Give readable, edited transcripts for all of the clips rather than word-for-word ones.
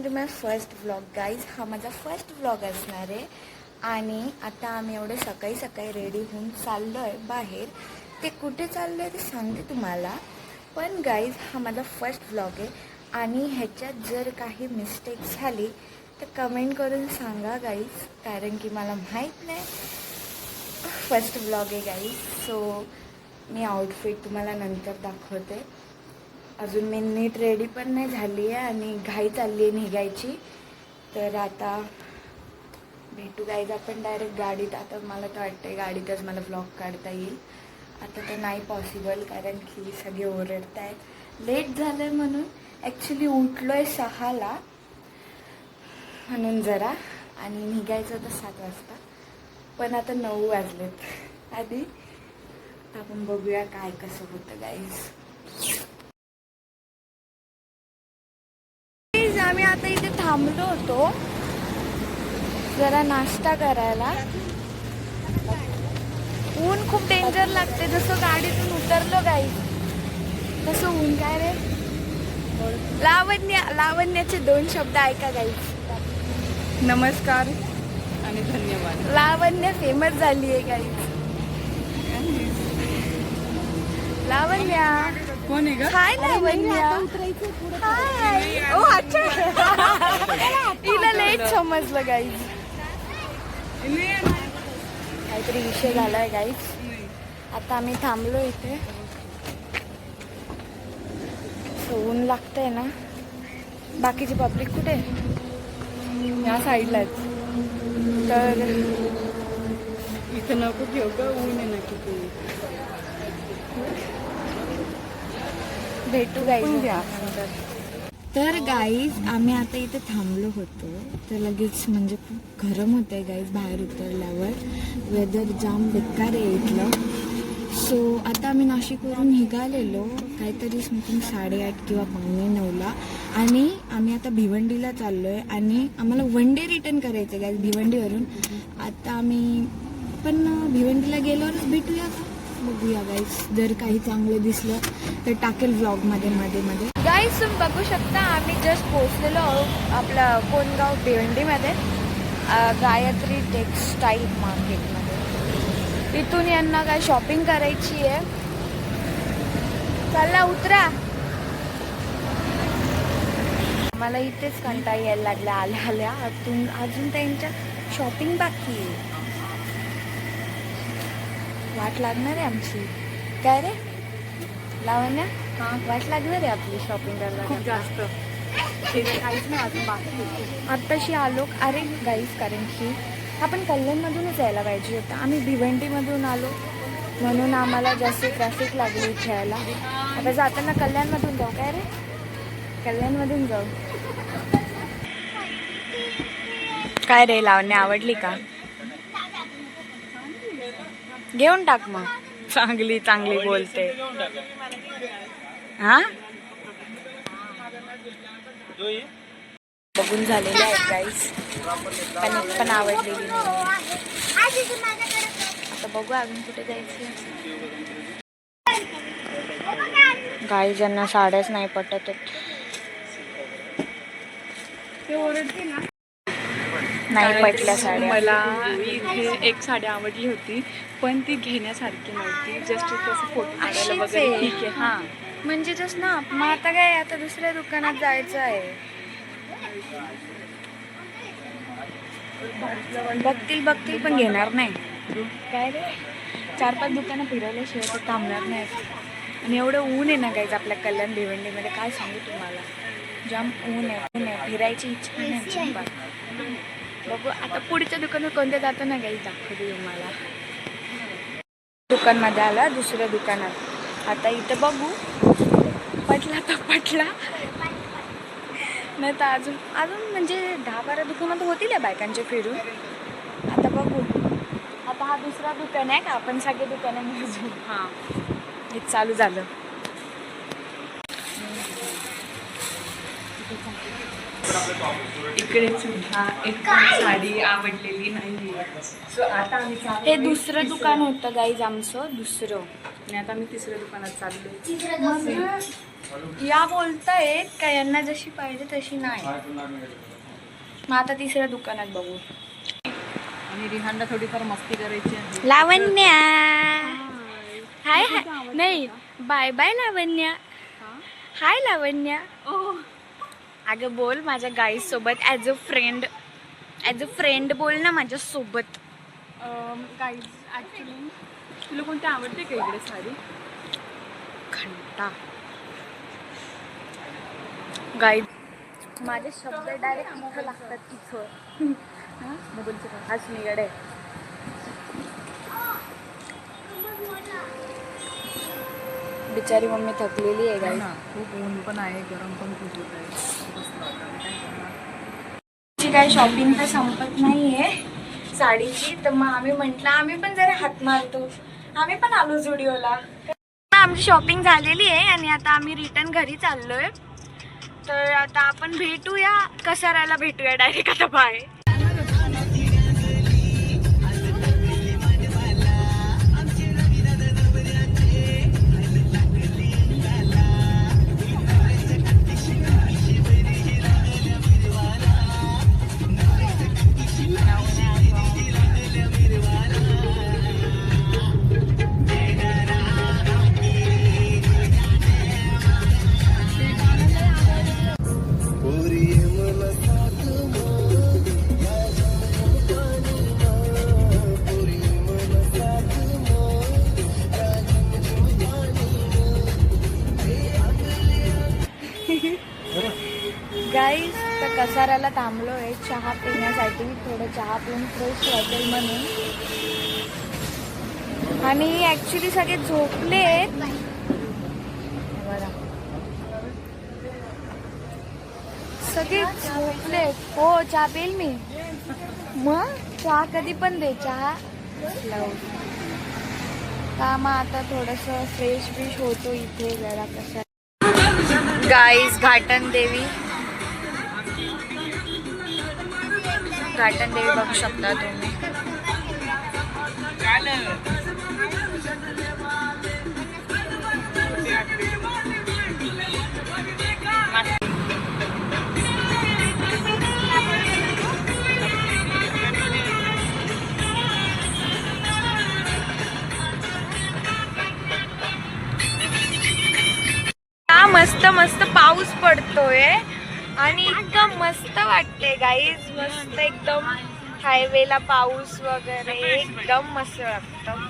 Welcome to my first vlog guys. हा माझा first vlog असणार आहे आणि आता आम्ही एवढे सकाळी सकाळी रेडी होऊन चाललो आहे बाहेर. ते कुठे चाललो आहे ते सांगते तुम्हाला, पण गाईज हा माझा फर्स्ट व्लॉग आहे आणि ह्याच्यात जर काही मिस्टेक झाली तर कमेंट करून सांगा गाईज, कारण की मला माहीत नाही. फर्स्ट व्लॉग आहे गाईज. सो मी आउटफिट तुम्हाला नंतर दाखवते. अजून मी नीट रेडी पण नाही झाली आहे आणि घाई चालली आहे निघायची. तर आता भेटू गाईज आपण डायरेक्ट गाडीत. आता मला तर वाटतं गाडीतच मला व्लॉग काढता येईल. आता तर नाही पॉसिबल, कारण की सगळे ओरडत आहेत, लेट झालं आहे म्हणून. ॲक्च्युली उठलो आहे 6ला म्हणून जरा, आणि निघायचं होतं 7 वाजता, पण आता 9 वाजलेत. आधी आपण बघूया काय कसं होतं गाईज. आम्ही आता इथे थांबलो होतो जरा नाश्ता करायला. ऊन खूप डेंजर लागते. जसं गाडीतून उतरलो गाई तसं ऊन. काय रे लावण्याचे 2 शब्द ऐका गाई. नमस्कार आणि धन्यवाद. लावण्य फेमस झाली आहे गाई. लावण्या कोण आहे ग? हाय लावण्या. हाय. ओ अच्छा, तिला लेट समजलं गाईज. काहीतरी विषय झालाय गाईज. आता आम्ही थांबलो इथे. ऊन लागतंय ना. बाकीची पब्लिक कुठे? या साईडलाच. तर इथं नको घेऊ ग, ऊन आहे ना किती. भेटू गाईज. तर गाईज आम्ही आता इथे थांबलो होतो, तर लगेच म्हणजे खूप गरम होतं आहे गाईज. बाहेर उतरल्यावर वेदर जाम बेकार आहे इथलं. सो आता आम्ही नाशिकवरून निघालेलो काहीतरी समथिंग 8:30 किंवा 8:45ला, आणि आम्ही आता भिवंडीला चाललो आहे आणि आम्हाला 1 डे रिटर्न करायचं आहे गाईज भिवंडीवरून. आता आम्ही पण भिवंडीला गेल्यावरच भेटूया का, बघूया गाईज. जर काही चांगलं दिसलं तर टाकेल व्लॉगमध्ये मध्ये. गाईज तुम्ही बघू शकता आम्ही जस्ट पोहोचलेलो आहोत आपलं कोणगाव भिवंडीमध्ये, गायत्री टेक्स्टाईल मार्केटमध्ये. इथून यांना काय शॉपिंग करायची आहे. चला उतरा. मला इथेच कंटाळा यायला लागला आल्या अजून त्यांच्या शॉपिंग बाकी आहे. वाट लागणार आहे आमची. काय रे लावण्या, वाट लागणार आहे आपली शॉपिंग करायला खूप जास्त. काहीच नाही अजून बाकी. आत्ताशी आलो. अरे गाईज, कारण की आपण कल्याणमधूनच यायला पाहिजे होतं. आम्ही भिवंडीमधून आलो म्हणून आम्हाला जास्त ट्रॅफिक लागली इथे यायला. आता जाताना कल्याणमधून जाऊ. काय रे कल्याणमधून जाऊ. काय रे लावण्या, आवडली का? घेऊन टाक मग. चांगली बोलते. हा बघून झालेले आहेत गाईस, पण आवडलेली नाही. आता बघू अजून कुठे जायचं. गाई ज्यांना साड्याच नाही पटत. नाही पटल्या साड्या. मला इथे एक साडी आवडली होती, पण ती घेण्यासारखी नव्हती. जस्ट तसं फोटो काढायला वगैरे ठीक आहे. हां म्हणजे जस्ट ना, मग आता काय, आता दुसऱ्या दुकानात जायचं आहे. बघतील पण घेणार नाही. काय रे 4-5 दुकानं फिरवल्याशिवाय तर थांबणार नाही. आणि एवढं ऊन आहे ना गाईज आपल्या कल्याण भिवंडीमध्ये, काय सांगू तुम्हाला. जाम ऊन आहे. फिरायची इच्छा नाही. बघू आता पुढच्या दुकानात कोणत्या जातो ना गाईज, दाखवते तुम्हाला. दुकानमध्ये आला, दुसऱ्या दुकानात. आता इथं बघू, पटला तर पटला, नाही तर अजून म्हणजे 10-12 दुकानात होतील या बायकांचे फिरून. आता बघू. आता हा दुसरा दुकान आहे का, आपण सगळे दुकानं मोजू. हां हे चालू झालं. इकडे सुद्धा एक साडी आवडलेली नाही. सो आता आम्ही हे दुसरं दुकान होतं गाईज आमचं, दुसरं. आणि आता मी तिसऱ्या दुकानात चालले. या बोलतायत का यांना जशी पाहिजे तशी नाही. मग आता तिसऱ्या दुकानात बघू. आणि रिहानला थोडीफार मस्ती करायची आहे. लावण्या हाय हाय नाही बाय बाय लावण्या. हाय लावण्या. अगं बोल माझ्या गाईज सोबत ॲज अ फ्रेंड बोल ना माझ्या सोबत. गाईज ॲक्च्युली तुला कोणती आवडते का इकडे साडी? घंटा गाईड माझे शब्द डायरेक्ट इथं लागतात इथं. मोबाईलचं हाच निगडे. बिचारी मम्मी थकलेली आहे गाई. खूप ऊन पण आहे, गरम पण खूप होत आहे. काय शॉपिंग तर संपत नाहीये साडीची, तर मग आम्ही म्हटलं आम्ही पण जरा हात मारतो. आम्ही पण आलो झुडिओला. आमची शॉपिंग झालेली आहे आणि आता आम्ही रिटर्न घरी चाललोय. तर आता आपण भेटूया कसाऱ्याला भेटूया डायरेक्ट आता बाय. गाईज तर कसाऱ्याला थांबलो आहे चहा पिण्यासाठी. थोडं चहा पिऊन फ्रेश वाटेल म्हणून. आणि ॲक्च्युली सगळे झोपलेत बघा. सगळे झोपलेत. हो चहा पिईल मी. मग चहा कधी पण दे. चहा लावू का. मग आता थोडंसं फ्रेश फ्रेश होतो इथे जरा. कसं गाईज घाटन देवी बघू शकता तुम्ही. मस्त मस्त पाऊस पडतोय आणि इतकं मस्त वाटते गाईज. मस्त एकदम हायवेला पाऊस वगैरे एकदम मस्त वाटतं.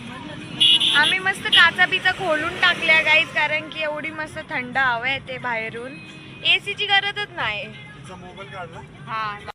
आम्ही मस्त काचा बिचा खोलून टाकल्या गाईज, कारण की एवढी मस्त थंड हवा येते बाहेरून. एसीची गरजच नाही. मोबाईल काढला. हा